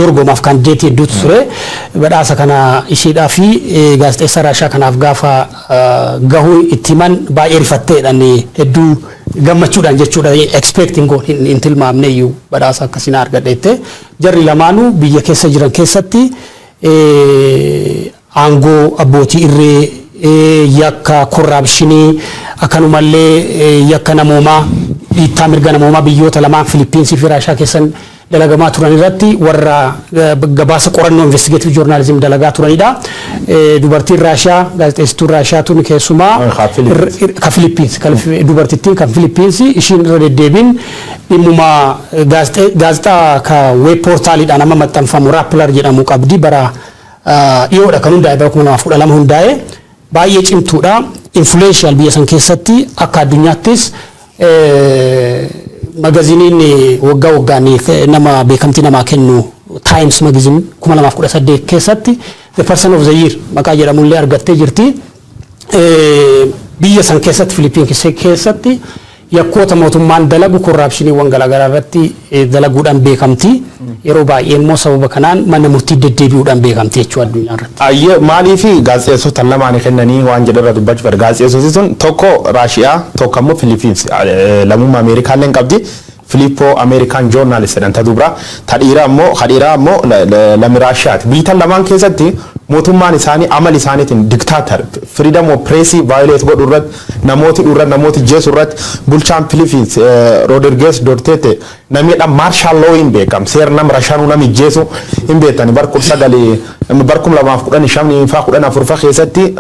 dorgomaaf kandideetii hedduutu ture badhaasa kana ishiidhaa fi gaazexeessaa Raashaa kanaaf gaafa gahuu itti himan baay'ee rifatteedhaan hedduu gammachuudhaan jechuudha expecting goon hin tilmaamne iyyuu badhaasa akkasiin argadheette jarri lamaanuu biyya keessa jiran keessatti aangoo abbootii irree yakka korraapshinii akkanumallee yakka namoomaa dhiittaa mirga namoomaa biyyoota lamaan Filiippiinsii fi Raashaa keessan dalagamaa turan irratti warra gabaasa qorannoo investigative journalism dalagaa turanidha. Dubartiin Raashaa gaazexeessituu Raashaa tun keessumaa ka Filiippiins dubartittiin kan Filiippiins ishiin irra deddeebiin dhimmuma gaazexaa ka web portaaliidhaan amma maxxanfamu Rappler jedhamu qabdi bara dhiyoodha kan hundaa'e bara 2012 hundaa'e baay'ee cimtuudha influential biyya san keessatti akka addunyaattis magaziniin waggaa waggaan nama beekamtii namaa kennu Times magazine 2018 keessatti the person of the year maqaa jedhamullee argattee jirti biyya san keessatti Filiippiins keessatti yakkoota mootummaan dalagu korraapshiniiwwan garaagaraa irratti dalaguudhaan beekamti yeroo baay'ee immoo sababa kanaan mana murtii deddeebi'uudhaan beekamti jechuudha addunyaa irratti. Ayyee maalii fi gaazexeessota lamaan kennanii waan jedharra dubbachuu bar gaazexeessoti sun tokko Raashiyaa tokko immoo Filiippiins lammummaa Ameerikaallee qabdi. Filippo American journalist dan tadubra tadira ammo lam Raashiyaati biitan lamaan keessatti mootummaan isaanii amal isaaniitiin dictator freedom of press violate godhu irratti namooti jeesu irratti bulchaan Philippines Rodriguez Duterte namidha martial law in beekam seer nam Raashaanu nam jeesu in beetani barkum sagalee barkum lamaaf kudhan shamni fa kudhan afurfa keessatti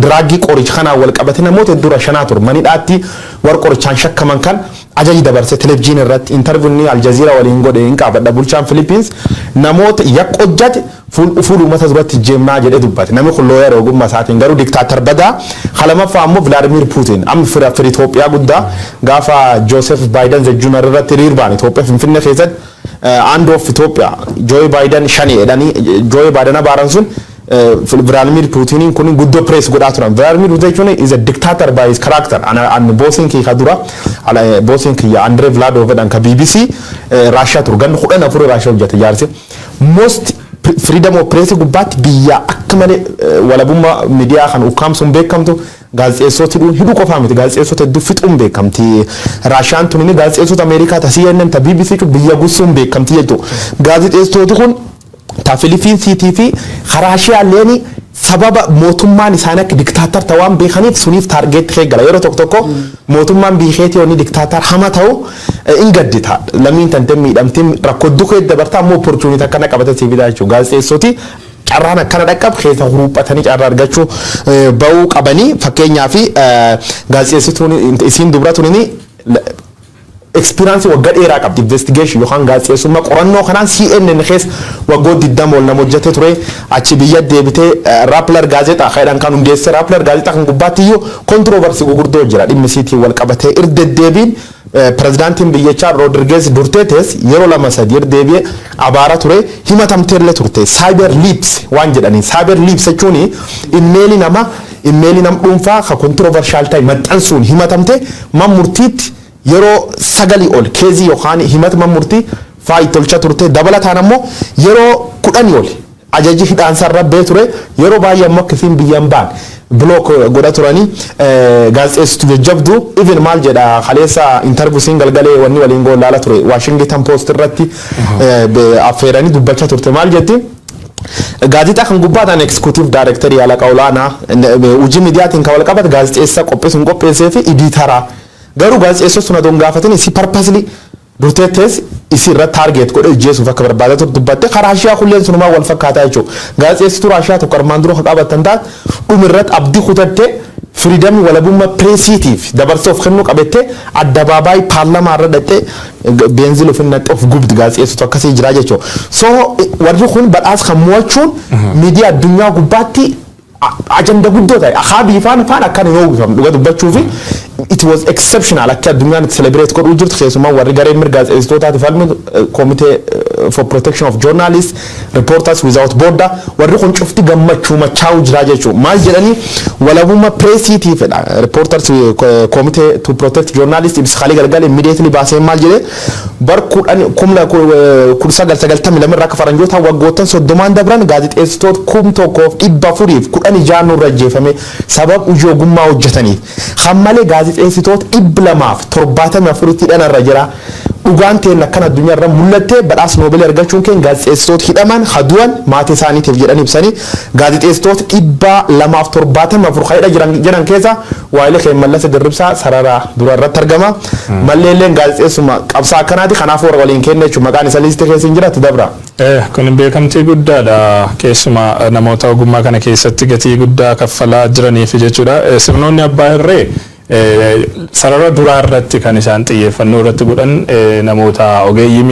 dragi qoricha kana wal qabate namooti dura shanaatur manidhaatti war qorichaan shakkaman kan ajaji dabarse televiziyoon irratti interview ni Al Jazeera waliin godhe in qabadha bulchaan Philippines namoota yaqqojjate fuulu mata duratti jeemnaa jedhe dubbate namni kun looyer ogummaa isaatiin garuu diktaatar badaa halamaffaa ammoo Vladimir Putin amma fira Itoophiyaa guddaa gaafa Joseph Biden zejjuun irratti riirbaan Itoophiyaa Finfinnee keessatti of Itoophiyaa Joe Biden shanii jedhanii Joe Biden abaaran sun Vladimir Putin kun guddo press godhaa turan Vladimir Putin is a dictator by his character and bossing ki khadura ala bossing ki Andrei Vladov dan ka BBC Russia turgan khudan afur Russia hojjate jaarse most freedom of press gubbat biya akmale wala bumma media kan ukam sun beekamtu gaazexeessoti hidu qofa miti gaazexeessoti dufixum beekamti Russian tunini gaazexeessoti America ta CNN ta BBC ku biya gusum beekamti jettu gaazexeessoti kun ta Philippines TV Raashiyaa leeni sababa mootummaan isaanii akka diktaatar ta'an beekaniif suniif target keegala yeroo tokko mootummaan biikeetii onni diktaatar hama ta'u ingaddita lamiin tante miidhamtiin rakkoddu kee dabartaa ammoo opportunity akkana qabate sibiilaa jechuudha gaazexeessoti carraan akkana dhaqqab keessa huruuphatanii carraa argachuu ba'uu qabanii fakkeenyaaf gaazexeessituun isiin dubratuni experience wagga dheeraa qabdi investigation yookaan gaazexeessummaa qorannoo kanaan CNN keessa waggoota 20 ol nama hojjete ture achi biyya deebitee Rappler gaazexaa kan hundeesse Rappler gaazexaa kan gubbaatti iyyuu controversy gurguddoo jira dhimmi siitii wal qabatee irdedeebiin pirezidaantiin biyyichaa Rodriguez Duterte yeroo lama sadii irdeebi'ee abaara ture himatamteerlee turte cyber leaks waan jedhanii cyber leaks jechuun immeeli nama dhuunfaa ka controversial ta'e maxxansuun himatamte murtiitti yeroo sagali ol keezii yookaan himatama murtii faayi tolcha turte dabalataan ammoo yeroo 10 ol ajaji hidhaan sarara bee ture yeroo baay'ee ammoo akkasiin biyyaan baan block godha turanii gaazexeessitu jajjabdu even maal jedha kaleessa interview single galee wanni waliin goo laala ture Washington Post irratti affeeranii dubbachaa turte maal jetti gaazexaa kan gubbaadhaan executive director yaala qaulaana hojii miidiyaatiin kan wal qabate gaazexeessa qopheessuun qopheessee fi editara garuu gaazexeessota don gaafatanii si purposely Dutetes isirra target godhe jeesuuf akka barbaadatu dubbatte Raashiyaa kulleen sunumaa wal fakkaataa jechuudha gaazexeessitu Raashiyaa tokko armaan dura qabatan taat dhumirratti abdii kutatte freedom walabummaa pressiitiif dabarsoof kennu qabette addabaabaay paarlamaa irra dhaqxe beenziil ofinnatti of gubdi gaazexeessitu akkasii jira jechuudha so warri kun badhaas kan mo'achuun miidiyaa addunyaa gubbaatti ajanda guddoo ta'e akaabii faan akkan yoo bifam dhuga dubbachuu fi it was exceptional akka addunyaan celebrate godhuu jirtu keessumaa warri garee mirga gaazexeessitootaati falmu committee for protection of journalists reporters without border warri kun cufti gammachuu machaa'u jira jechuudha maal jedhanii walabummaa pressiitii fedha reporters committee to protect journalists ibsa khali gargalee immediately baasee maal jedhe bar kumla 1992 irraa akka faranjoota waggoottan 30 dabran gaazexeessitoota 1410 rajjeefame sabab ujogummaa hojjetaniif hammalee gaazexeessitoota 274 dhanarra jira dhugaan ta'een akkana addunyaa irra mul'atte badhaasa Noobeelii argachuun keenya gaazexeessitoota hidhaman haduwan maatii isaaniitiif jedhan ibsanii gaazexeessitoota 274 jiran keessa waa'ee keenya Mallasa Dirribsaa sarara dura irratti argama malleelleen gaazexeessuma qabsaa akkanaati kanaaf warra waliin kenna jechuudha maqaan isaa liistii keessa hin jiraatu dabra. Kun beekamtii guddaadha keessuma namoota ogummaa kana keessatti gatii guddaa kaffalaa jiraniif jechuudha sirnoonni abbaa irree sarara duraa irratti kan isaan xiyyeeffannoo irratti godhan namoota ogeeyyii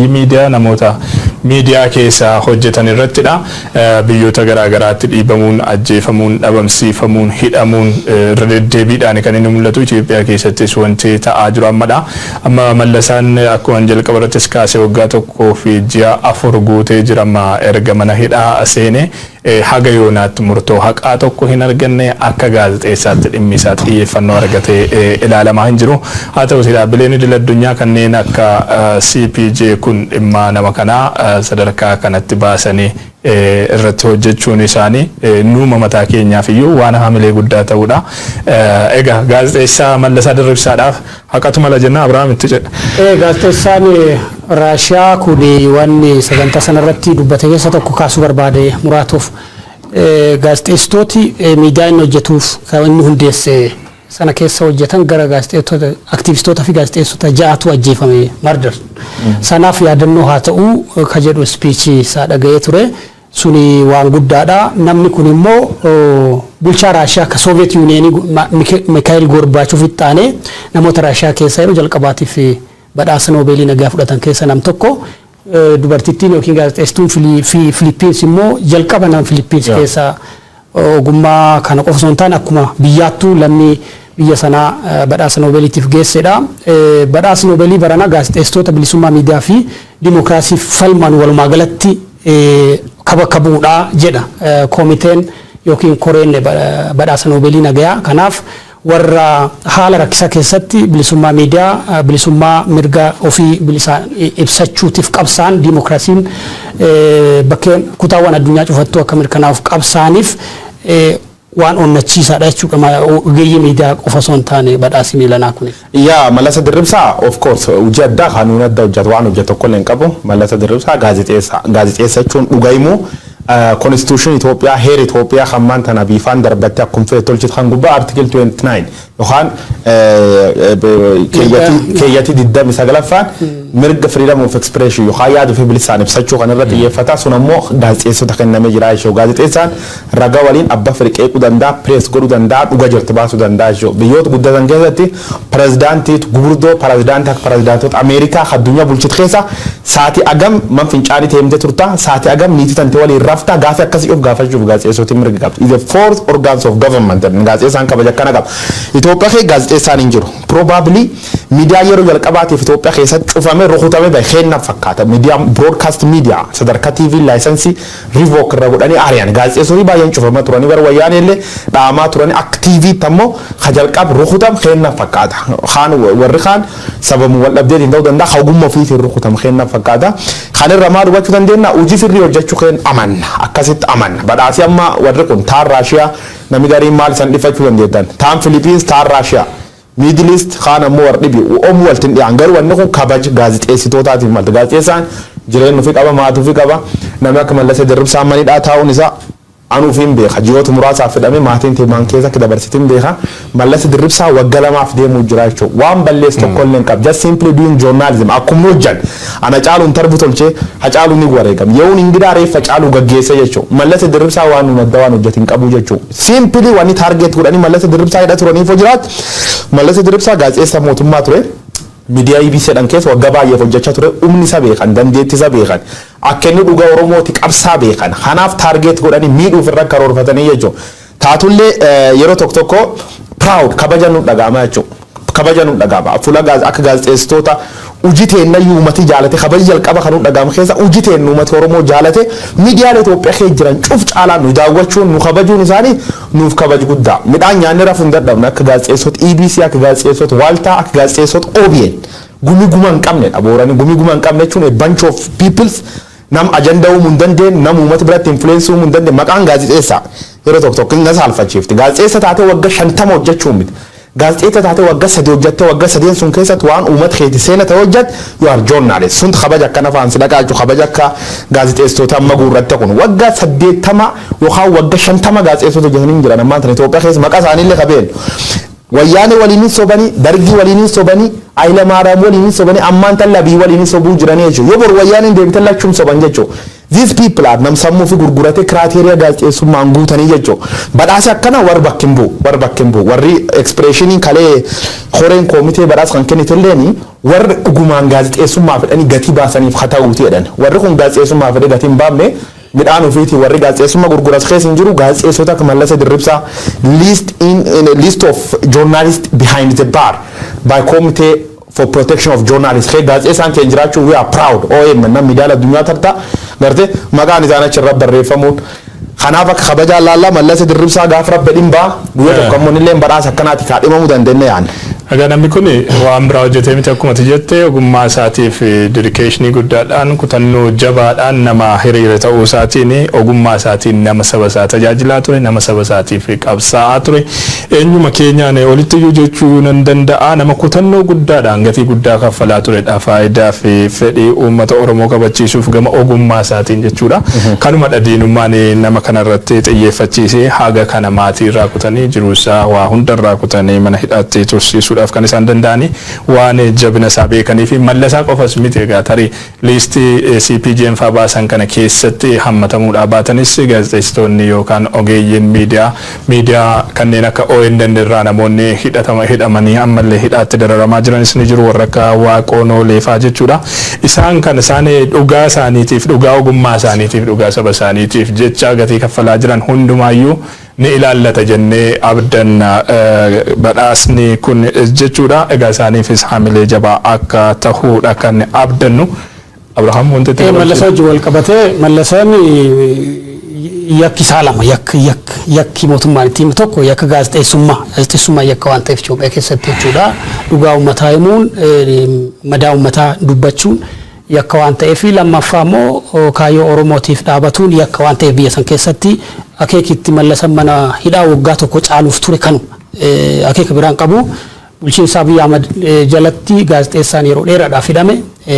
miidiyaa namoota miidiyaa keessa hojjetan irrattidha biyyoota garaa garaatti dhiibamuun ajjeefamuun dhabamsiifamuun hidhamuun irra deddeebiidhaan kan inni mul'atu Itoophiyaa keessattis wanti ta'aa jiru ammadha amma Mallasaan akkuma jalqaba irrattis kaasee waggaa 1 fi ji'a 4 guutee jira amma erga mana hidhaa seene haga yoonaatti murtoo haqaa tokko hin arganne akka gaazexeessaatti dhimmi isaa xiyyeeffannoo argatee ilaalamaa hin jiru haa ta'u dhaabbileen idil addunyaa kanneen akka CPJ kun dhimma nama kanaa sadarkaa kanatti baasanii irratti hojjechuun isaanii nuuma mataa keenyaaf iyyuu waan hamilee guddaa ta'uudha. Egaa gaazexeessaa Mallasaa Dirribsaadhaaf haqatu mala jenna Abrahaam itti jedha. Gaazexeessaan Raashiyaa kun wanni sagantaa sanarratti dubbate keessa tokko kaasuu barbaade muraatuuf gaazexeessitooti miidiyaa inni hojjetuuf kan inni hundeesse sana keessa hojjetan gara gaazexeessitoota aktivistoota fi gaazexeessota 6tu ajjeefame murder sanaaf yaadannoo haa ta'u ka jedhu speechii isaa dhaga'ee ture suni waan guddaadha namni kun immoo bulchaa Raashiyaa ka Soviet Union Mikhail Gorbachev ittaane namoota Raashiyaa keessa yeroo jalqabaatiif badhaasa Noobeelii nagaa fudhatan keessa nam tokko dubartittiin yookiin gaazexeessituun Philippines immoo jalqaba nam Philippines keessa ogummaa kana qofa osoo hin taane akkuma biyyaattuu lammii biyya sanaa badhaasa Noobeeliitiif geessedha. Badhaasa Noobeelii barana gaazexeessitoota bilisummaa miidiyaa fi dimookiraasiif falman walumaa galatti kabajamuudha jedha koomiteen yookiin koreen badhaasa Noobeelii nagaa kanaaf warra haala rakkisaa keessatti bilisummaa miidiyaa bilisummaa mirga ofii bilisaan ibsachuutiif qabsaan dimookiraasiin bakkee kutaawwan addunyaa cufattuu akka mirkanaa'uuf qabsaaniif waan onnachiisaadha jechuudha ogeeyyii miidiyaa qofa osoo hin taane badhaasi miilanaa kun. Yaa Mallasa Dirribsaa of course hojii addaa kanuun adda hojjetu waan hojjetu tokko illee hin qabu Mallasa Dirribsaa gaazexeessa jechuun dhugaa'imoo constitution Ethiopia heer Ethiopia khamman tana bifan darbatti akkum fee tolchit khan gubba article 29 yohan keeyati diddami sagalaffaan mirga freedom of expression yohan yaadu fi bilisan ibsachuu kan irratti xiyyeeffata sun ammoo gaazexeessota kennamee jira jechuudha gaazexeessaan raga waliin abba firqee danda'a press godhuu danda'a dhuga jirti baasuu danda'a jechuudha biyyoota guddatan keessatti pirezidaantiitu gurguddoo pirezidaantota Ameerikaa addunyaa bulchitu keessa sa'aatii agam man fincaanii teemte turta sa'aatii agam niitii tante waliin rafta gaafa akkasii of gaafachuuf gaazexeessoti mirga qabdi is the fourth organs of government gaazexeessaan kabaja kana qaba Itoophiyaa keessa gaazexeessaan hin jiru probably miidiyaa yeroo jalqabaatiif Itoophiyaa keessatti cufamee rukutame bahe kenna fakkaata miidiyaa broadcast media sadarkaa TV license revoke irra godhanii ari'an gaazexeessoti baay'een cufamee turanii bara wayyaanee illee dhaamaa turanii akka TV tammoo jalqab rukutam kenna fakkaata khaan warri khaan sababu wal dhabdee ta'uu danda'a hawgummaa ofiitiin rukutam kenna fakkaata khaan irra maal hubachuu dandeenya hojii sirrii hojjechuu kenna amanna akkasitti amanna badhaasi amma warri kun taan Raashiyaa namni gariin maal san dhifachuu dandeettan taan Philippines taan Raashiyaa Middle East khaan ammoo warri dhibi oomu waltiin dhiyaan garuu wanni kun kabaja gaazexeessitootaatiif malta gaazexeessaan jireenya ofii qaba maatii ofii qaba namni akka Mallasa Dirribsaa manidhaa taa'uun isaa anuuf hin beeka ji'oota muraasaaf fedhame maatiin teemaan keessa akka dabarsitiin beeka Mallasa Dirribsaa waggaa lamaaf deemuu jira jechuudha waan balleessu tokko illee hin qabu just simply doing journalism akkuma hojjan ana caaluun tarbu tolchee hacaaluu ni wareegam yeroon ingidaa reeffa caaluu gaggeessa jechuudha Mallasa Dirribsaa waan nu madda waan hojjetin qabu jechuudha simply wanni target godhanii Mallasa Dirribsaa hidha turaniif hojiraat Mallasa Dirribsaa gaazexeessa mootummaa ture miidiyaa EBC dhan keessa waggaa baay'ee hojjechaa ture umni isa beekan dandeettii isa beekan akka inni dhugaa Oromooti qabsaa beekan kanaaf target godhanii miidhuuf irra karoorfatanii jechuudha taatullee yeroo tokko proud kabaja nu dhagama jechuudha. Kabaja nu dhagama. Fuula akka gaazexeessitoota ujiteen uummatni jaalate kabaja jalqaba kan nu dhagama keessa ujiteen uummata Oromoo jaalate miidiyaalee Itoophiyaa keessa jiran cuf caalaa nu daawwachuun nu kabajuun isaanii nuuf kabaj guddaa. Midhaan nyaanni rafuun dadhabne akka gaazexeessitoota EBC akka gaazexeessitoota Waltaa akka gaazexeessitoota OBN gumi guma hin qabne dhabooranii gumi guma hin qabne jechuun a bunch of peoples nam ajanda uumuu hin dandeenye nam uummata biratti influence uumuu hin dandeenye maqaan gaazexeessaa yeroo tokko tokko na saalfachiifti. Gaazexeessa taatee waggaa 50 hojjechuu miti. Gaazexeessa taatee waggaa 3 hojjettee waggaa 3 sun keessatti waan uummata keetti seena ta'e hojjette you are journalist. Sun kabaja akka nafaan si dhaqaachu kabaja akka gaazexeessitoota amma guurratte kun waggaa 80 yookaan waggaa 50 gaazexeessitoota hojjetanii jiran ammaan tana Itoophiyaa keessa maqaa isaanii illee qabeen. Wayyaanee waliin sobanii dargii waliin sobanii Ayila Maariyaam waliin sobanii ammaan tan labii waliin sobuu jiranii jechuudha. Yoo bor wayyaaneen deebitan lachuun soban jechuudha. These people are nam sammuu fi gurgurate criteria gaazexeessummaan guutanii jechuudha. Badhaasa akkana war bakkin buu warri expressionii kalee horeen koomitee badhaasa kan kennitelleeni warri dhugumaan gaazexeessummaa fedhanii gatii baasaniif haa ta'uuti jedhan. Warri kun gaazexeessummaa fedhee gatii hin baafne midhaan ofiiti warri gaazexeessummaa gurguras keessa hin jiru gaazexeessota akka Mallasee Dirribsaa list of journalists behind the bar by committee for protection of journalists gaazexeessaan keenya jiraachuu we are proud OMN nam miidiyaa addunyaa tartaa garte maqaan isaanii achirra barreeffamuun kanaaf akka kabajaa laallaa Mallasee Dirribsaa gaafa rabbe dhimbaa guyyaa tokko ammoo illee badhaasa akkanaati kaadhimamuu dandeenya yaadne. Egaa namni kun waan biraa hojjetee miti akkuma jette ogummaa isaatiif dedikeeshinii guddaadhaan kutannoo jabaadhaan nama hiriira ta'uu isaatiin ogummaa isaatiin nama saba isaa tajaajilaa ture nama saba isaatiif qabsaa'aa ture eenyuma keenyaan olitti iyyuu jechuu nan danda'a nama kutannoo guddaadhaan gatii guddaa kaffalaa turedha faayidaa fi fedhii uummata Oromoo kabachiisuuf gama ogummaa isaatiin jechuudha. Kanuma dhadhiinummaan nama kanarratti xiyyeeffachiisee haga kana maatii irraa kutanii jiruusaa waa hundarraa kutanii mana hidhaatti tursiisuudha. Kan isaan danda'ani waan jabina isaa beekanii fi Mallasaa qofas miti egaa tarii liistii CPJ'n fa'aa baasan kana keessatti hammatamuudhaa baatanis gaazexeessitoonni yookaan ogeeyyiin miidiyaa kanneen akka ONN irraa namoonni hidhamanii ammallee hidhaatti dararamaa jiranis ni jiru warra akka Waaqoonoo Leefaa jechuudha. Isaan kan isaan dhugaa isaaniitiif dhugaa ogummaa isaaniitiif dhugaa saba isaaniitiif jecha gatii kaffalaa jiran hundumaayyuu ni ilaallata jennee abdanna badhaasni kun jechuudha. Egaa isaaniifis hamilee jabaa akka ta'uudha kan abdannu. Abrahaam wanti ta'e Mallasaa wajjin wal qabatee Mallasaan yakki isaa lama yakki mootummaan ittiin tokko yakka gaazexeessummaa yakka waan ta'eef Itoophiyaa keessatti jechuudha. Dhugaa uummataa himuun madaa uummataa dubbachuun yakka waan ta'eef lammaffaa immoo kaayyoo Oromootiif dhaabatuun yakka waan ta'eef biyya san keessatti akeekitti Mallasaan mana hidhaa waggaa tokko caaluuf ture kanu akeeka biraan qabu bulchiinsa Abiy Ahmed jalatti gaazexeessaan yeroo dheeraadhaaf hidhame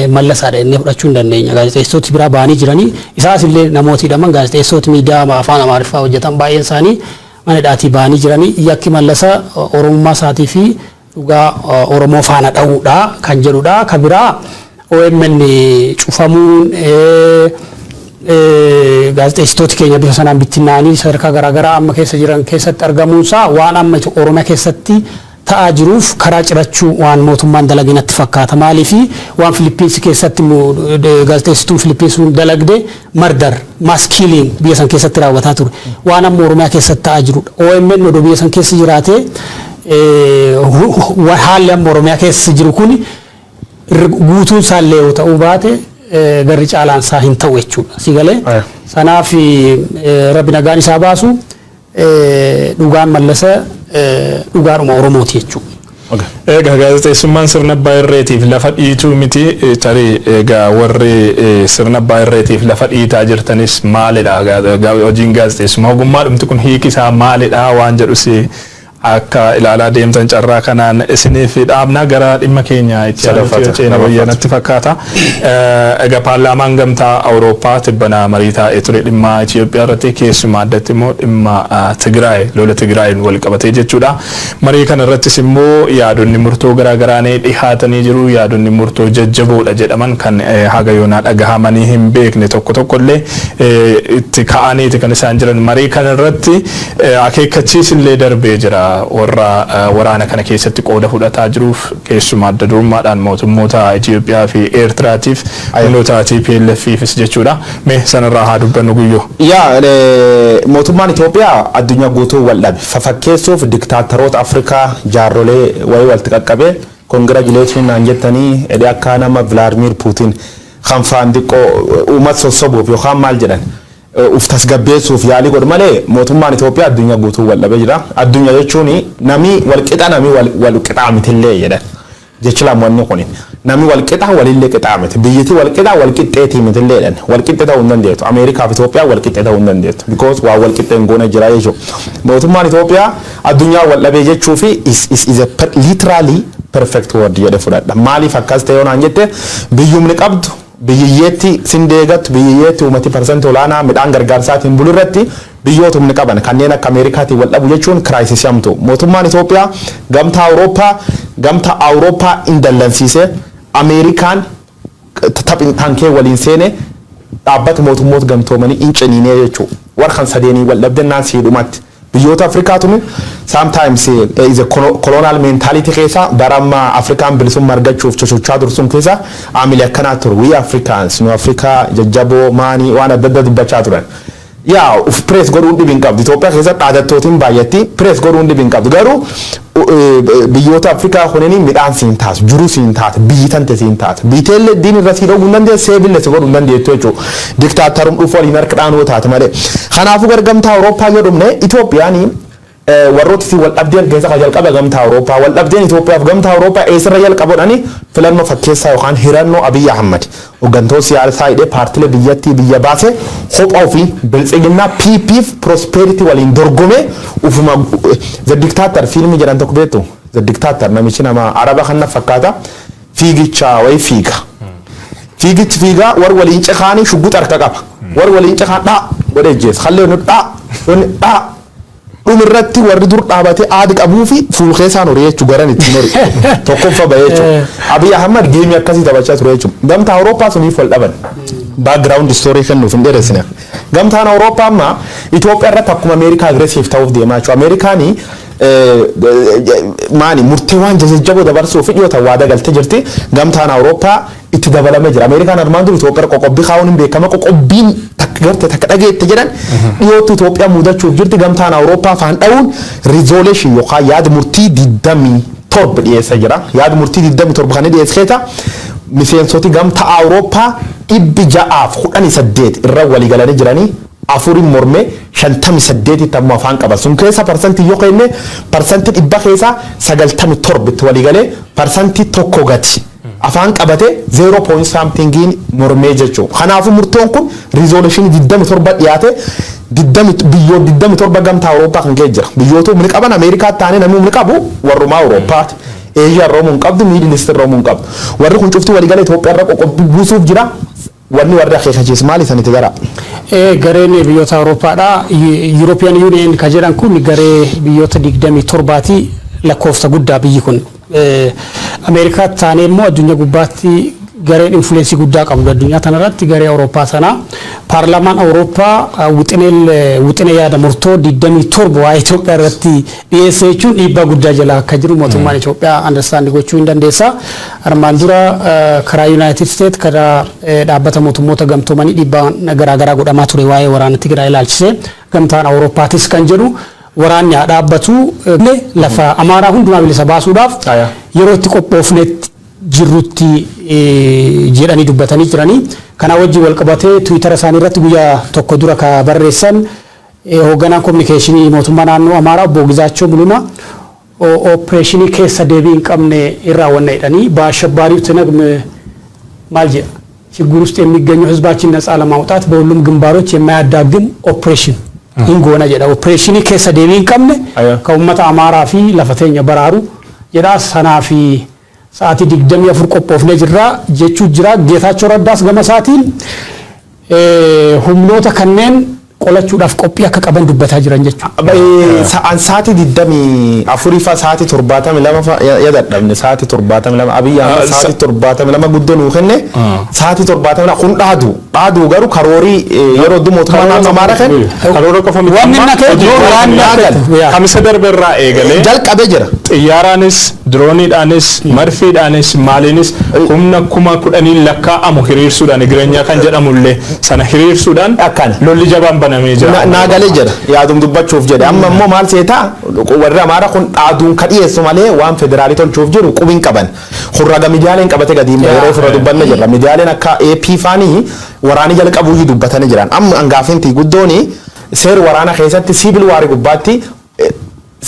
Mallasaadha inni fudhachuu hin dandeenya. Gaazexeessitooti biraa ba'anii jiranii isaas illee namooti hidhaman gaazexeessitooti miidiyaa afaan Amaariffaa hojjetan baay'een isaanii mana hidhaatii ba'anii jiranii yakki Mallasaa Oromummaa isaatii fi dhugaa Oromoo faana dha'uudha kan jedhudha. Kan biraa OMN cufamuun gaazexeessitooti keenya bifa sanaan bittinnaanii sadarkaa garaagaraa amma keessa jiran keessatti argamuunsaa waan amma Oromiyaa keessatti ta'aa jiruuf karaa cirachuu waan mootummaan dalaginatti fakkaata. Maaliif waan Filipiinsi keessatti gaazexeessituun Filipiinsuun dalagde mardar maskiliin biyya san keessatti raawwataa ture waan amma Oromiyaa keessatti ta'aa jirudha. OMN odoo biyya san keessa jiraatee haalli amma Oromiyaa keessa jiru kun guutuun isaallee yoo ta'uu baate garri caalaan isaa hin ta'u jechuudha. Sigalee sanaaf rabbi nagaan isaa baasu dhugaan Mallasaa dhugaadhuma Oromooti jechuudha. Egaa gaazexeessummaan sirna abbaa irreetiif lafa dhiituu miti tarii egaa warri sirna abbaa irreetiif lafa dhiitaa jirtanis maalidha hojiin gaazexeessummaa ogummaa dhumti kun hiiki isaa maalidha waan jedhus akka ilaalaa deemtan carraa kanaan isiniif dhaabna gara dhimma keenya itti ceena wayyaanatti fakkaata. Egaa paarlaamaan gamtaa Awurooppaa tibbana marii taa'ee ture dhimma Itoophiyaa irratti keessumaa addatti immoo dhimma Tigraay lola Tigraayin wal qabatee jechuudha. Marii kana irrattis immoo yaadonni murtoo garaagaraa dhihaatanii jiru yaadonni murtoo jajjaboodha jedhaman kan haga yoonaa dhagahamanii hin beekne tokko illee itti ka'aniiti kan isaan jiran marii kana irratti akeekkachiis illee darbee jira. warra waraana kana keessatti qooda fudhataa jiruuf keessumaa adda durummaadhaan mootummoota Itoophiyaa fi Eertiraatiif humnoota TPLF'ifis jechuudha. Mee sanarraa haa dubbannu guyyoo. Mootummaan Itoophiyaa addunyaa guutuu wal dhabe fafakkeessuuf diktaataroota Afrikaa jaarrolee wayii walitti qaqqabee congratulation naan jettanii edee akka nama Vladimir Putin kan faan xiqqoo uummata sossobuuf yookaan maal jedhan uf tasgabbeessuuf yaalii godhu malee mootummaan Itoophiyaa addunyaa guutuu wal dhabee jira. Addunyaa jechuun namni wal qixa namni wal qixaa mitillee jedhan jechi lamoonni kun namni wal qixa walillee qixaa miti biyyatti wal qixa wal qixxeetii mitillee jedhan wal qixxe ta'uu hin dandeettu Ameerikaa fi Itoophiyaa wal qixxe ta'uu hin dandeettu because waa wal qixxeen goona jira jechuudha. Mootummaan Itoophiyaa addunyaa wal dhabee jechuu fi is a literally perfect word jedhe fudhadha. Maaliif akkas ta'e yoo naan jette biyyumni qabdu biyyeetti sindeegat biyyeetti uumati % olaanaa midhaan gargaarsaatiin bulirratti biyyoota humni qaban kanneen akka Ameerikaatiin wal dhabu jechuun kiraayisisii hamtu. Mootummaan Itoophiyaa gamtaa Awurooppaa in dallansiise Ameerikaan taphee waliin seene dhaabbata mootummoota gamtoomanii in ciniinee jechuudha. Warqan sadeenii wal dhabdennaan siidhumatti. Biyyoota Afrikaa tuni sometimes is a colonial mentality keessa baramma Afrikaan bilisummaa argachuuf sochochaa tursun keessa aamilee akkanaa ture. We Africans nu Afrikaa jajjaboo maanii waan adda adda dubbachaa turan. Yaa uf press godhuun dhibin qabdu. Itoophiyaa keessatti dhaadattootiin baay'atti press godhuun dhibin qabdu. Garuu biyyoota Afrikaa kunniin midhaan siin taatu, jiru siin taatu, biyyi tante siin taatu. Biiteellee diin irra siin dhuguu hin dandeessu, seebillee si godhuu hin dandeettu jechuudha. Diktaatarummaa dhufu waliin harka dhaanuu taate malee. Kanaafuu gargamtaa Awurooppaa yoo dhumne Itoophiyaan warrooti si wal dhabdeen keessa jalqaba gamtaa Awurooppaa wal dhabdeen Itoophiyaaf gamtaa Awurooppaa eessarra jalqabuudhaani filannoo fakkeessaa yookaan hirannoo Abiy Ahmad hooggantoota siyaasaa hidhee paartilee biyyattii biyya baase kophaa ofii biltsiginnaa PPF prosperity waliin dorgome ufuma the dictator fiilmii jedhan tokko beektu the dictator namichi nama araba kana fakkaata fiigicha way fiigichi fiigaa war waliin caqaanii shugguut harka qaba war waliin caqaan dhaa godhee jees hallee nu dhaa dhumirratti warri dur dhaabate aadi qabuu fi fuulkeessaan horii jechuu garan ittiin horii tokkoffaa bahee jechuudha. Abiy Ahmad geemii akkasii taphachaa ture jechuudha. Gamtaa Awurooppaa suniif wal dhaban. Background story kennuuf hin dheeressine. Gamtaan Awurooppaa amma Itoophiyaa irratti akkuma Ameerikaa aggressive ta'uuf deemaa jechuudha. Ameerikaanii maani murtee waan jajjaboo dabarsuuf dhiyyoota waada galtee jirti. Gamtaan Awurooppaa itti dabalamee jira. Ameerikaan armaan dur Itoophiyaa qoqqobbii kaa'uun hin beekama. Qoqqobbiin garte takka dhageette jedhan dhiyootti Itoophiyaa mudachuuf jirti. Gamtaan Awurooppaa faan dha'uun resolution yookaan yaada murtii 27 dhiyeessa jira. Yaada murtii 27 kan dhiyeesse keessa miseensoti gamtaa Awurooppaa 618 irra walii galanii jiranii afurin mormee 58 tamma afaan qaba. Sun keessa parsantii yoo kenne parsantii 100 keessa 97 itti walii galee parsantii tokko gati. Afaan qabate 0 something mormee jechuudha. Kanaafuu murtoon kun resolution 27 dhiyaate 27 gamtaa Awurooppaa kan ka'e jira. Biyyoota humni qaban Ameerikaa taane namni humni qabu warrumaa Awurooppaati. Eeshiyaa Roomuun hin qabdu, Miidil Iistiin Roomuun hin qabdu. Warri kun cuftuu waliigalee Itoophiyaa irra qoqqobbii buusuuf jira. Wanni warri akeekachiisu maali sanitti gara? Gareen biyyoota Awurooppaadha. European Union kan jedhan kun garee biyyoota 27ti lakkoofsa guddaa biyyi kun. Ameerikaa taanee immoo addunyaa gubbaatti gareen influensii guddaa qabdu addunyaa tanarratti garee Awurooppaa sana paarlaamaan Awurooppaa wixinee yaada murtoo 27 waa'ee Itoophiyaa irratti dhiyeessee jechuun dhiibbaa guddaa jala akka jiru mootummaan Itoophiyaa understand gochuu hin dandeessa. Armaan dura karaa United States karaa dhaabbata mootummoota gamtoomanii dhiibbaa garaagaraa godhamaa ture waa'ee waraana Tigraay ilaalchisee gamtaan Awurooppaatis kan jedhu waraanni haa dhaabbatu lafa Amaaraa hundumaa bilisa baasuudhaaf yeroo itti qophoofnetti jirrutti jedhanii dubbatanii jiranii. Kana wajjin wal qabatee Twitter isaanii irratti guyyaa tokko dura ka barreessan hoogganaan kominikeeshinii mootummaa naannoo Amaaraa obbo Gizaachoo Muluma opereeshinii keessa deebii hin qabne irraa wanna jedhanii በአሸባሪው ትነግም ማል ችግር ውስጥ የሚገኘው ህዝባችን ነፃ ለማውጣት በሁሉም ግንባሮች የማያዳግም ኦፕሬሽን ኢንጎና ጀዳ ኦፕሬሽኒ keessa deebii hin qabne ka ummata Amaaraa fi lafateenya baraaru jedha sanaa fi sa'aatii 24 qophoofnee jirra jechuu jira. Geetaachoo Raddaas gama isaatiin humnoota kanneen qolachuudhaaf qophii akka qaban dubbataa jiran jechuudha. Sa'aatii 24 fa sa'aatii 72 yadadhabne sa'aatii 72 Abiy Ahmed sa'aatii 72 guddoo nuu kenne sa'aatii 72 kun dhaadu garuu karoorii yeroo mootummaa naannoo Amaaraa kan karoora qofa miti waan kamisa darbe irraa eegalee jalqabee jira. xiyyaaraanis dirooniidhaanis marfiidhaanis maaliinis humna 10,000 lakkaa'amu hiriirsuudhaan Igireenyaa kan jedhamullee sana hiriirsuudhaan lolli jabaan banamee jira. Naagalee jira yaadum dubbachuuf jedhe amma immoo maal seetaa warri Amaaraa kun dhaaduun ka dhiyeessu malee waan federaalii tolchuuf jiru qubiin qaban. Hurraga miidiyaaleen qabatee gadi yeroo fura dubbanne jirra. Miidiyaaleen akka AP faanii waraanii jalqabuu dubbatanii jiran. Amma angaafinti guddooni seer waraana keessatti sibil waarii gubbaatti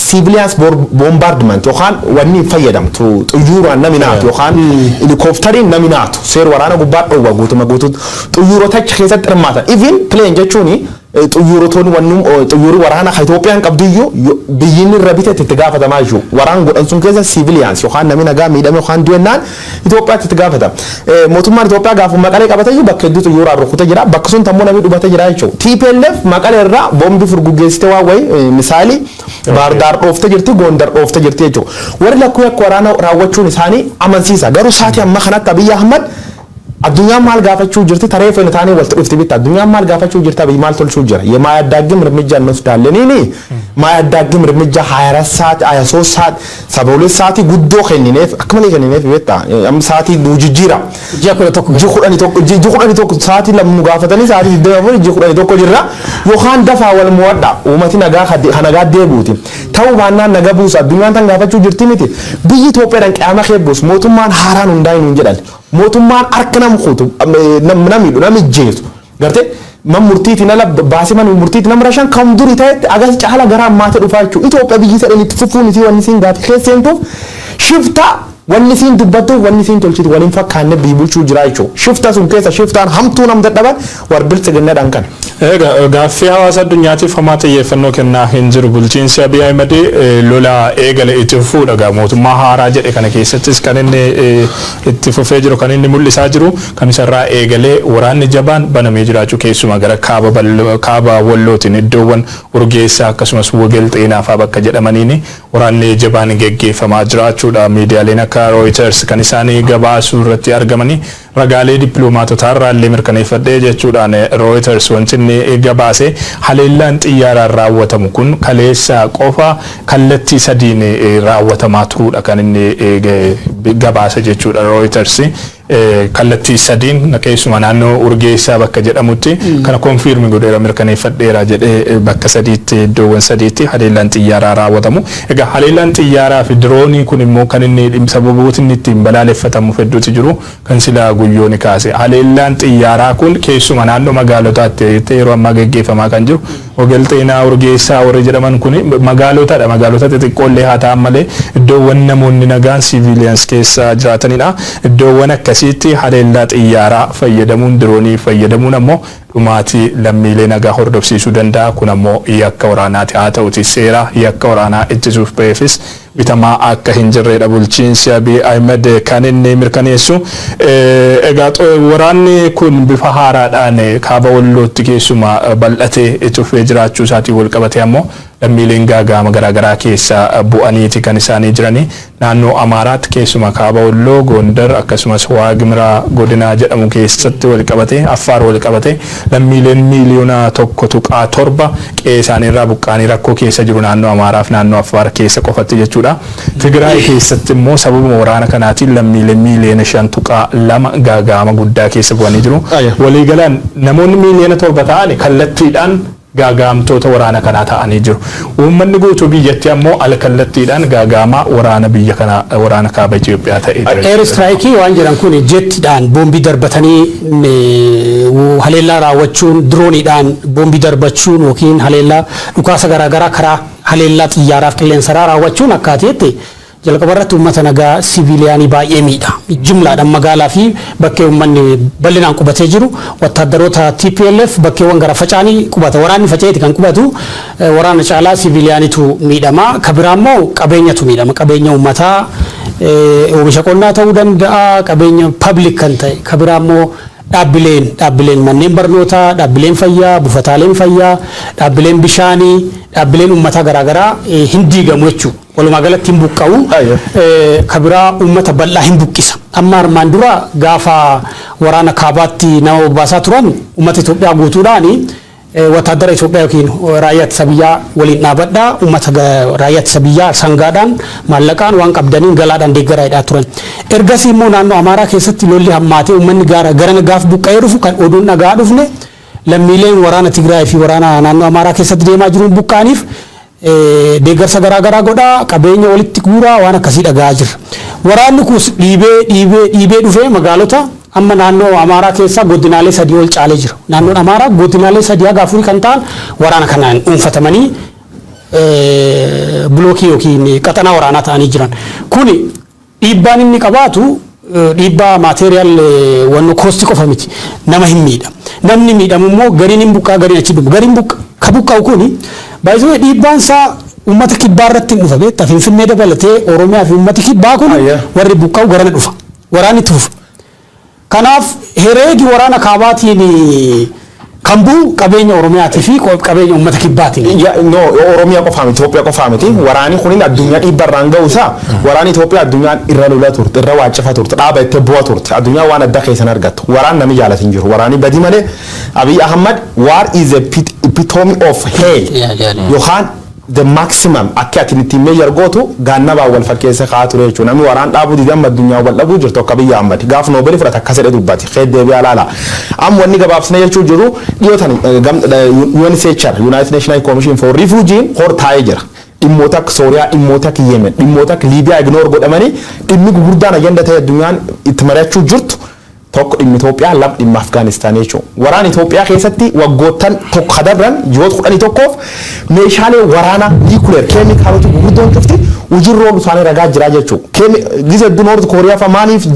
civilians bombardment yookaan wanni fayyadamtu xuyyooraan namni naatu yookaan helikooftariin namni naatu seer waraana gubbaa dhowwa guutuma guutuutti xuyyoorota achi keessatti hirmaatan even plane jechuun xuyyoorotoonni wannum xuyyoori waraana Itoophiyaan qabdiyyuu biyyiin irra biteetti itti gaafatamaa jiru waraan godhan sun keessa civilians yookaan namni nagaa miidhame yookaan du'ennaan Itoophiyaatti itti gaafatama. Mootummaan Itoophiyaa gaafa Maqalee qabatee bakka hedduutu xuyyooraan rukutee jira bakka sun tammoo namni dhubatee jira jechuudha. TPLF Maqalee irraa boombii furguggeessitee waa wayi misaali Baardaar dhooftee jirti Gondar dhooftee jirti jechuudha. Warri lakkuu akka waraana raawwachuun isaanii amansiisa garuu sa'aatii amma kanatti Abiy Ahmed addunyaa maal gaafachuu jirti taree feene taanee walta dhufti bitta addunyaa maal gaafachuu jirti Abiy maal tolchuu jira የማያዳግም እርምጃ እንወስዳለን ማያዳግም እርምጃ 24 ሰዓት 23 ሰዓት 72 ሰዓት ጉዶ ከኒኔፍ አክመሌ ከኒኔፍ ቤታ አም ሰዓት ዱጅጂራ ጅኹዳኒ ቶክ ሰዓት ለሙ ጋፈተኒ ሰዓት ደሞ ጅኹዳኒ ቶክ ጅራ ዮሃን ደፋ ወል ሙወዳ ኡመቲ ነጋ ከነጋ ደቡቲ ታው ባና ነገቡስ አዱኛን ታን ጋፈችው ጅርቲ ሚቲ ብይ ኢትዮጵያን ቂያማ ኸቡስ ሞቱማን ሃራን እንዳይኑ እንጀዳል ሞቱማን አርክናም ኹቱ namni miidhu namni jeesu gartee man murtiiti nala baasiman murtiiti nam rashan kam duri ta'etti agas caala gara ammaata dhufaa jechuudha Itoophiyaa biyyi sadeen itti fufuun isii wanni siin gaati keesseentuuf shifta wanni siin dubbattuuf wanni siin tolchiti waliin fakkaanne biyyi bulchuu jira jechuudha shifta sun keessa shiftaan hamtuu nam dadhaban war biltsiginnaadhaan kan. Gaaffii hawaasa addunyaatiif hamaa xiyyeeffannoo kennaa hin jiru bulchiinsi Abiy Ahmed lola eegale itti fufuudha mootummaa haaraa jedhe kana keessattis kan inni itti fufee jiru kan inni mul'isaa jiru kan isarraa eegalee waraanni jabaan banamee jiraachuu keessumaa gara kaaba wallootiin iddoowwan urgeessaa akkasumas wogel xeenaa fa'aa bakka jedhamaniin waraanni jabaan geggeeffamaa jiraachuudha miidiyaaleen akka Reuters kan isaanii gabaasuu irratti argamanii ragaalee dippiloomaatotaa irraallee mirkaneeffadhee jechuudhaan Reuters wanti inni gabaase haleellaan xiyyaaraan raawwatamu kun kaleessa qofa kallattii sadiin raawwatamaa turuudha kan inni gabaase jechuudha Reuters kallattii sadiin keessumaa naannoo urgeessaa bakka jedhamutti kana konfirmi godheera mirkaneeffadheera jedhee bakka sadiitti iddoowwan sadiitti haleellaan xiyyaaraa raawwatamu. Egaa haleellaan xiyyaaraa fi diroonii kun immoo kan inni sababoota inni ittiin balaaleffatamu hedduutu jiru kan silaa guyyooni kaase. Haleellaan xiyyaaraa kun keessumaa naannoo magaalotaatti yeroo ammaa gaggeeffamaa kan jiru wogel xeenaa urgeessaa warri jedhaman kun magaalotadha magaalota xixiqqoollee haa ta'an malee iddoowwan namoonni nagaan civilians keessa jiraatanidha. Iddoowwan akkasitti haleellaa xiyyaaraa fayyadamuun diroonii fayyadamuun ammoo dhumaatii lammiilee nagaa hordofsiisuu danda'a kun ammoo yakka waraanaati haa ta'uti seera yakka waraanaa ittisuuf ba'eefis bitamaa akka hin jirredha bulchiinsi Abiy Ahmed kan inni mirkaneessu. Egaa waraanni kun bifa haaraadhaan kaaba wallootti keessumaa bal'atee itti fufee jiraachuu isaatiin wal qabatee ammoo lammiileen gaagama garaagaraa keessa bu'aniiti kan isaanii jiranii naannoo Amaaraatti keessumaa kaaba walloo Gondar akkasumas Waagimraa godina jedhamu keessatti wal qabatee Affaar wal qabatee lammiileen miiliyoona 1.7 qe'ee isaaniirraa buqqaanii rakkoo keessa jiru naannoo Amaaraaf naannoo Affaar keessa qofatti jechuudha. Tigraay keessatti immoo sababuma waraana kanaatiin lammiileen miiliyoona 5.2 gaagama guddaa keessa bu'anii jiru. Waliigalaan namoonni miiliyoona 7 ta'an kallattiidhaan gaagamtoota waraana kanaa ta'anii jiru. Uummanni guutuu biyyatti ammoo alkallattiidhaan gaagama waraana biyya kana waraana kaaba Itoophiyaa ta'ee jira. Air strike waan jedhan kun jettiidhaan boombii darbatanii haleellaa raawwachuun dirooniidhaan boombii darbachuun yookiin haleellaa dhukaasa garaagaraa karaa haleellaa xiyyaaraaf qilleensarraa raawwachuun akkaateetti jalqabarratti uummata nagaa siviiliyaanii baay'ee miidha. Jumlaadhaan magaalaa fi bakkee uummanni bal'inaan qubatee jiru wattaaddaroota TPLF bakkeewwan gara facaanii qubata waraanni faca'eeti kan qubatu waraana caalaa siviiliyaaniitu miidhama. Kabiraa immoo qabeenyatu miidhama. Qabeenya uummataa oomisha qonnaa ta'uu danda'a qabeenya public kan ta'e kabiraa immoo dhaabbileen manneen barnootaa, dhaabbileen fayyaa, buufataaleen fayyaa, dhaabbileen bishaanii, dhaabbileen uummata garaagaraa hin diigamu jechuudha. Walumaa galatti hin buqqa'u. Kabiraa uummata bal'aa hin buqqisa. Amma armaan dura gaafa waraana kaabaatti nama bobbaasaa turan uummata Itoophiyaa guutuudhaani wataadara Itoophiyaa yookiin raayyaa ittisa biyyaa waliin dhaabadhaa uummata raayyaa ittisa biyyaa sangaadhaan maallaqaan waan qabdaniin galaadhaan deeggaraadhaa turan. Ergasii immoo naannoo Amaaraa keessatti lolli hammaatee uummanni gara gaaf buqqa'ee dhufu kan oduun dhagaa dhufne lammiileen waraana Tigraay fi waraana naannoo Amaaraa keessatti deemaa jiruun buqqa'aniif deeggarsa garaagaraa godhaa qabeenya walitti guuraa waan akkasii dhagaa jira. Waraanni kunis dhiibee dhufee magaalota amma naannoo Amaaraa keessa godinaalee 3 ol caalee jira. Naannoon Amaaraa godinaalee 3 haga 4 kan ta'an waraana kanaan dhuunfatamanii bilookii yookiin qaxanaa waraanaa ta'anii jiran. Kuni dhiibbaan inni qabaatu dhiibbaa maateriyaal wanno koosti qofa miti. Nama hin miidha. Namni miidhamu immoo gariin hin buqqaa gariin achi dhumu. Gariin ka buqqa'u kuni baay'ee dhiibbaan isaa uummata kibbaa irratti hin dhufa beektaa Finfinnee dabalatee Oromiyaa fi uummati kibbaa kun warri buqqa'u garana dhufa. Waraanni itti dhufa. Kanaaf hereegi waraana kaabaatiin kan bu'u qabeenya Oromiyaatii fi qabeenya uummata kibbaatiin. Oromiyaa qofaa miti Itoophiyaa qofaa miti waraanni kunin addunyaa dhiibbarraan ga'uusaa waraanni Itoophiyaa addunyaan irra lolaa turte irra waaccifa turte dhaaba itti bu'aa turte addunyaa waan adda keessan argattu waraan namni jaalatu hin jiru waraanni badii malee Abiy Ahmad war is a epitome of hell yookaan the maximum akka ati itti meeyar gootu gaannabaa wal fakkeessa kaa ture jechuudha namni waraan dhaabuu didee amma addunyaa wal dhabuu jirtu akka Abiy Ahmad gaaf noobelii fudhata akka sedhe dubbati xeeddee biyaa laala amma wanni gabaabsine jechuu jiru dhiyootan UNHCR United Nations Commission for Refugee hor taa'ee jira dhimmoota akka Sooriyaa dhimmoota akka Yemen dhimmoota akka Liibiyaa ignore godhamanii dhimmi gurguddaan ajanda ta'e addunyaan itti mari'achuu jirtu tokko dhimmi Itoophiyaa lama dhimma Afgaanistaan jechuudha. Waraana Itoophiyaa keessatti waggoottan tokko kadabran ji'oota 11f meeshaalee waraana niikuleer keemikaalota gurguddoon cufti hojiirra isaanii ragaa jira jechuudha. Gisa Noord Kooriyaa fa maaliif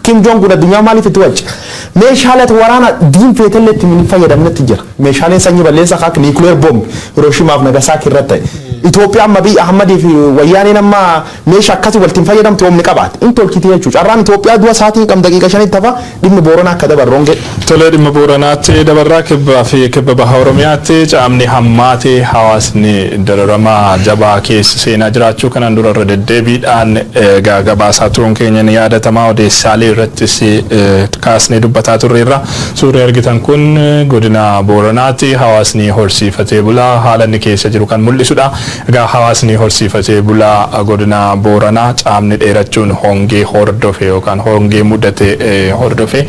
Kim Jong Un addunyaa maaliif itti wajji meeshaalee waraana diinfeetallee itti hin fayyadamnetti jira. Meeshaaleen sanyii balleessaa akka niikuleer boomb Hirooshimaa fi Nagasaakii irratti ta'e. Itoophiyaa amma Abiy Ahmad fi wayyaaneen amma meeshaa akkasii walitti fayyadamtu oomni qabaate. Intolkiti jechuudha. Carraan Itoophiyaa du'a sa'aatii qam daqiiqa 5 tafa dhimmi Booranaa akka dabarroon ga'e. Tolee dhimma Booranaatti dabarraa kibbaa fi kibba baha Oromiyaatti caamni hammaatee hawaasni dararamaa jabaa keessa seenaa jiraachuu kanaan dura irra deddeebiidhaan gabaasaa turuun keenya ni yaadatamaa odeessaalee irrattis kaasnee dubbataa turreerra. Suurri argitan kun godina Booranaatti hawaasni horsiifatee bulaa haala inni keessa jiru kan mul'isudha. Egaa hawaasni horsiifatee bulaa godina Booranaa caamni dheerachuun hongee hordofee yookaan hongee mudate hordofee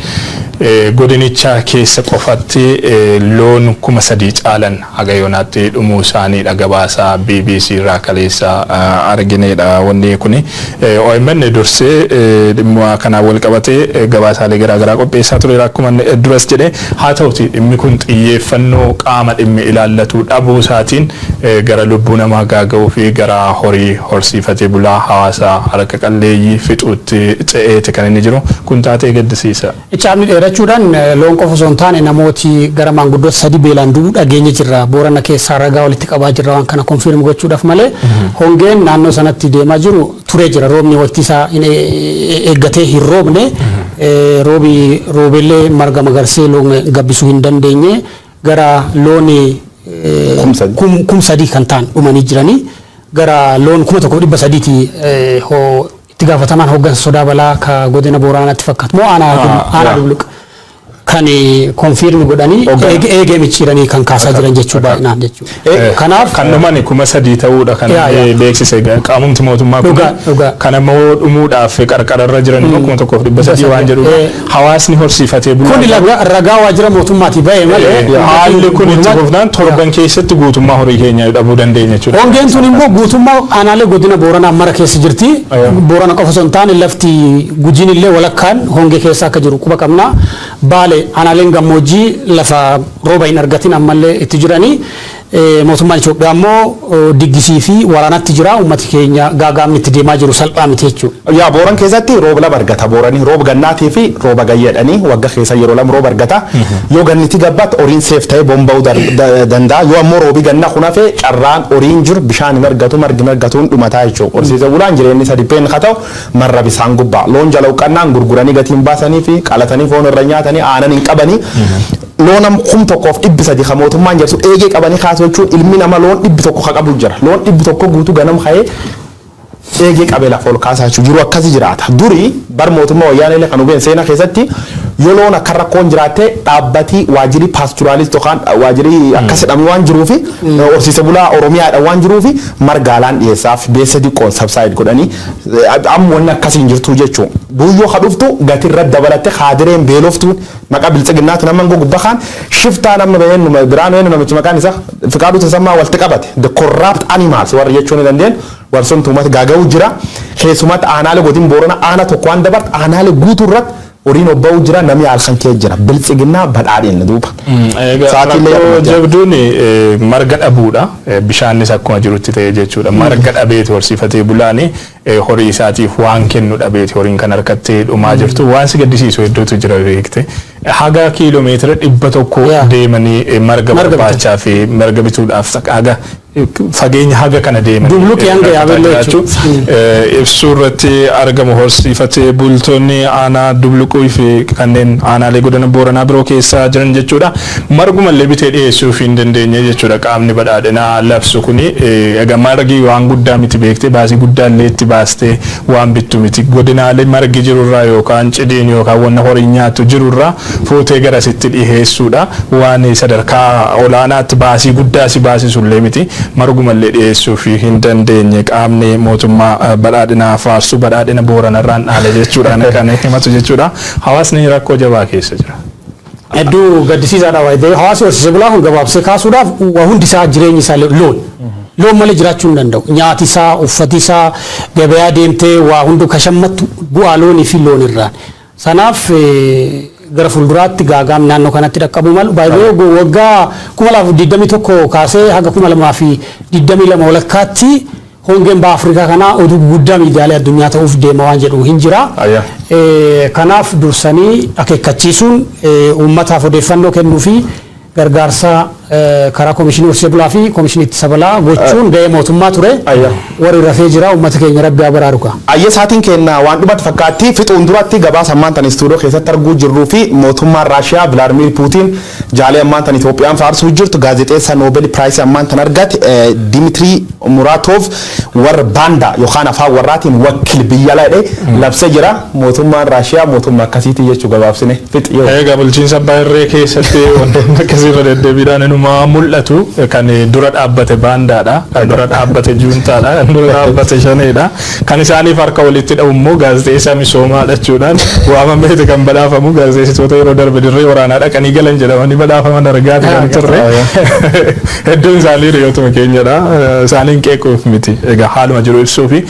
godinicha keessa qofatti loon 3,000 caalan haga yoonaatti dhumuu isaaniidha gabaasaa BBC irraa kaleessa argineedha wanni kuni OMN dursee dhimma kana wal qabatee gabaasaalee garaagaraa qopheessaa ture akkuma duras jedhe haa ta'uti dhimmi kun xiyyeeffannoo qaama dhimmi ilaallatu dhabuu isaatiin gara lubbuu namaa gaaga'uu fi gara horii horsiifatee bulaa hawaasaa harka qalleeyyii fixuutti ce'eeti kan inni jiru kun taatee gaddisiisa. Jechuudhaan loon qofa osoo hin taane namooti gara maanguddoota 3 beelaan du'uu dhageenya jirra Boorana keessaa ragaa walitti qabaa jirra waan kana konfirm gochuudhaaf malee hongeen naannoo sanatti deemaa jiru turee jira roobni waqtii isaa eeggatee hin roobne roobellee marga magarsee loon gabbisuu hin dandeenye gara looni 3,000 kan ta'an dhumanii jiranii gara loon 1,300 itti gaafatamaan hooggansa sodaa balaa ka godina Booranaatti fakkaatu moo aanaa dubluq kan konfirm godhanii eegee michiiranii kan kaasaa jiran jechuu baay'inaan jechuudha. Kanaaf kan dhumani 3,000 ta'uudha kan beeksise qaamumti mootummaa kun kan ammoo dhumuudhaaf qarqararra jiran 1,300 waan jedhu hawaasni horsiifatee bulaa kun ragaa waajjira mootummaati ba'e malee haalli kun itti fufnaan torban keessatti guutummaa horii keenya dhabuu dandeenya jechuudha. Hongeen sun immoo guutummaa aanaalee godina Booranaa mara keessa jirti. Boorana qofa osoo hin taane lafti gujiin illee walakkaan hongee keessa akka jiru quba qabna. Baale aanaaleen gammoojjii lafa rooba hin argatin ammallee itti jiranii mootummaan Itoophiyaa immoo diggisii fi waraanatti jira uummati keenya gaagaamni itti deemaa jiru salphaa miti jechuudha. Yaa booran keessatti rooba lama argata booranii rooba gannaatii fi rooba gayyadhanii wagga keessa yeroo lama rooba argata yoo ganniti gabbaat horiin seef ta'ee bomba'uu danda'a yoo ammoo roobi gannaa kun hafee carraan horiin jiru bishaan hin argatu margi hin argatuun dhumataa jechuudha. Horsiisa bulaan jireenyi isa dhibbeen haa ta'u marra bisaan gubbaa loon jala uqqannaan gurguranii gatiin baasanii fi qalatanii foon irra nyaatanii aanan hin qabanii loonam kum tokkoof dhibbi sadi ka mootummaan jedhu eegee qabanii kaasuu jechuun ilmi nama loon dhibbi tokko ka qabu jira loon dhibbi tokko guutuu ganam ka'ee eegee qabee lafa ol kaasaa jechuun jiru akkasii jiraata durii bar mootummaa wayyaanee kan hubeen seenaa keessatti yoo loon akka rakkoon jiraatte dhaabbatii waajjirri paasturaalist yookaan waajjirri akkas jedhamu waan jiruufi horsiisa bulaa oromiyaadha waan jiruufi margaalaan dhiyeessaaf beessa diqqoon sabsaayid godhanii amma wanni akkasiin jirtu jechuun buyyoo ka dhuftu gatirra dabalatte haadireen beeloftuun maqaa biltsiginnaatu nama gubbaa kaan shiftaa nama biraan weennu namichi maqaan isaa Fiqaaduu Tasammaa walitti qabate the corrupt animals warra jechuun dandeen warsoon tuumata gaaga'u jira keessumatti aanaalee godin boorana aana tokko waan dabarte aanaalee guutuu irratti horiin obba'u jira namni halkan kee jira biltsiginnaa badhaadheen duuba. Rakkoo jabduun marga dhabuudha bishaanis akkuma jirutti ta'e jechuudha marga dhabeeti horsiifatee bulaani horii isaatiif waan kennu dhabeeti horiin kan harkattee dhumaa jirtu waan si gaddisiisu hedduutu jira beekte haga kiiloomeetira 100 deemanii marga barbaachaa fi marga bituudhaaf haga fageenya haga kana deeman dubluqi hanga yaabelloo ibsuu irratti argamu horsiifatee bultoonni aanaa dubluquu fi kanneen aanaalee godina booranaa biroo keessa jiran jechuudha margumallee bitee dhiyeessuuf hin dandeenye jechuudha qaamni badhaadhinaa labsu kuni egaa margi waan guddaa miti beekte baasii guddaallee itti baastee waan bittu miti godinaalee margi jirurraa yookaan cideen yookaan wanna horii nyaatu jirurraa fuutee garasitti dhiyeessuudha waan sadarkaa olaanaatti baasii guddaa si baasisullee miti margumallee dhiyeessuuf hin dandeenye qaamni mootummaa badhaadhinaa faarsu badhaadhina booranarraan dhaale jechuudhaan kan himatu jechuudha hawaasni rakkoo jabaa keessa jira. Hedduu gaddisiisaadha waayee hawaasni horsiisee bulaa kun gabaabsee kaasuudhaaf waa hundi isaa jireenyi isaa loon malee jiraachuu hin danda'u nyaati isaa uffati isaa gabayaa deemtee waa hundu kashammattu bu'aa loonii fi loon irraan sanaaf gara fuulduraatti gaagaam naannoo kanatti dhaqqabu malu baay'ee waggaa 2021 kaasee haga 2022 walakkaatti hongeen baa Afrikaa kana oduu guddaa miidiyaalee addunyaa ta'uuf deema waan jedhu hin jira. Kanaaf dursanii akeekkachiisuun uummataaf odeeffannoo kennuu fi gargaarsa karaa komishinii horsiisee bulaa fi komishinii ittisa balaa gochuun gahee mootummaa ture warri rafee jira uummata keenya rabbi haa baraaruka. Ayyee saatiin kenna waan dhumatti fakkaatti fixuun duratti gabaasa ammaan tan istuudiyoo keessatti arguu jirruu fi mootummaan Raashiyaa Vilaadimiir Puutiin jaalee ammaan tan Itoophiyaan faarsuu jirtu gaazexeessaa Noobel Piraayisii ammaan tan argate Dimitrii Muraatoof warra baandaa yookaan afaan warraatiin wakkil biyya laadhe labsee jira mootummaan Raashiyaa mootummaa akkasiitii jechuu gabaabsine fixiyoo. Egaa bulchiinsa baay'ee keessatti wantoonni akkasii irra deddeebiidhaan inuma mul'atu kan dura dhaabbate baandaadha kan dura dhaabbate juuntaadha kan dura dhaabbate shaneedha kan isaaniif harka walitti dhabu immoo gaazexeessaa misoomaadha jechuudhaan waamameeti kan badhaafamu gaazexeessitoota yeroo darbe dirree waraanaa dhaqanii galan jedhamanii badhaafaman argaati kan turre hedduun isaanii hiriyootuma keenyadha isaaniin qeequuf miti egaa haaluma jiru ibsuu fi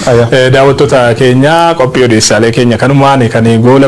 daawwattoota keenya qophii odeessaalee keenya kanumaan kan goola